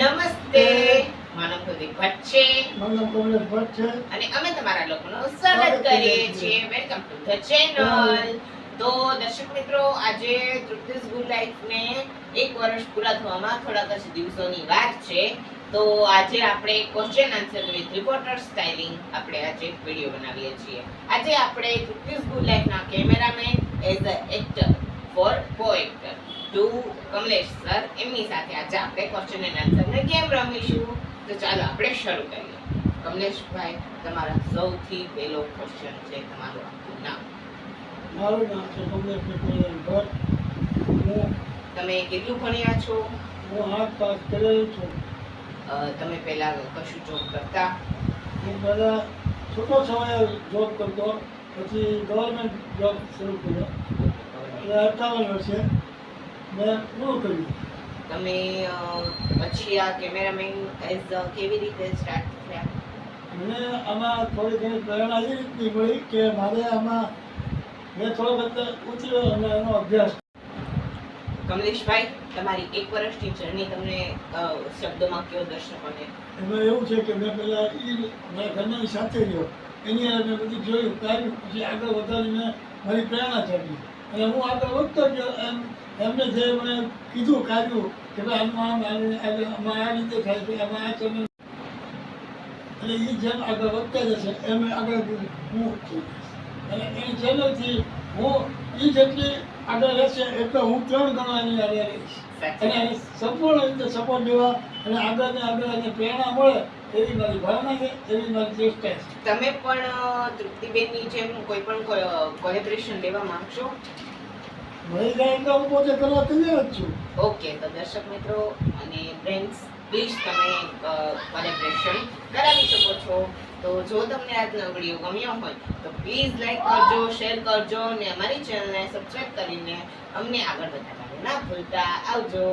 નમસ્તે, માનવ પ્રદીપ ભટ્ટ છે માનવ કમલેશ ભટ્ટ છે અને અમે તમારા લોકોનું સ્વાગત કરીએ છીએ. Welcome to the channel. તો દર્શક મિત્રો, આજે તૃપ્તિસ ગુડ લાઈફ ને 1 વર્ષ પૂરા થવામાં થોડાક જ દિવસોની વાત છે. તો આજે આપણે question answer with reporter styling આપણે આજે વિડિયો બનાવીએ છીએ. આજે આપણે તૃપ્તિસ ગુડ લાઈફ ના cameraman as a actor for co-actor to Kamlesh sir, એમની સાથે આજે આપણે ક્વેશ્ચન એન્ડ આન્સર ને ગેમ રમીશું. તો ચાલો આપણે શરૂ કરીએ. કમલેશભાઈ, તમારા સૌથી પહેલો ક્વેશ્ચન છે, તમારું આખું નામ. મારું નામ છે કમલેશ ભટ્ટ. તમે કેટલું ભણ્યા છો? હું 8 પાસ કરેલું છું. તમે પહેલા કશું જોબ કરતા? હું પહેલા છૂટો સમય જોબ કરતો, પછી ગવર્મેન્ટ જોબ શરૂ કર્યો. એટલે 58 વર્ષે મેં પૂરું કર્યું. તમે પછી આ કેમેરામેન એઝ કેવી રીતે સ્ટાર્ટ થયા? મને આમાં થોડી ઘણી પ્રેરણા એ રીતની મળી કે મારે આમાં મેં થોડો બધો ઉતર્યો અને એનો અભ્યાસ. કમલેશભાઈ, તમારી 1 વર્ષની જર્ની તમને શબ્દોમાં કયો દર્શકોને? એમાં એવું છે કે મેં પહેલાં મારા ઘરની સાથે રહ્યો, એની અંદર મેં બધું જોયું, કર્યું, પછી આગળ વધવાની મેં મારી પ્રેરણા જાગી અને હું આગળ વધતો ગયો. એમને જે મને કીધું, કર્યું કે ભાઈ આમાં આ રીતે થાય છે, આમાં આ ચેનલ, અને એ જેમ આગળ વધતા જશે એમ આગળ હું છું. અને એની ચેનલથી હું એ જેટલી આગળ રહેશે એટલે હું 3 ગણો એની આગળ રહીશ. અને એને સંપૂર્ણ રીતે સપોર્ટ દેવા અને આગળ એને પ્રેરણા મળે એવી મારી ભાવના છે, એવી મારી ચેષ્ટા છે. તમે પણ તૃપ્તિબેનની જેમ કોઈ પણ કોલેબરેશન લેવા માંગશો? મળી જાય એટલે હું પોતે કરવા તૈયાર જ છું. ઓકે, તો દર્શક મિત્રો અને ફ્રેન્ડ્સ, પ્લીઝ તમે કોલેબરેશન કરાવી શકો છો. તો જો તમને આજનો વિડીયો ગમ્યો હોય તો પ્લીઝ લાઈક કરજો, શેર કરજો અને અમારી ચેનલને સબસ્ક્રાઇબ કરીને અમને આગળ વધારવાનું ના ભૂલતા. આવજો.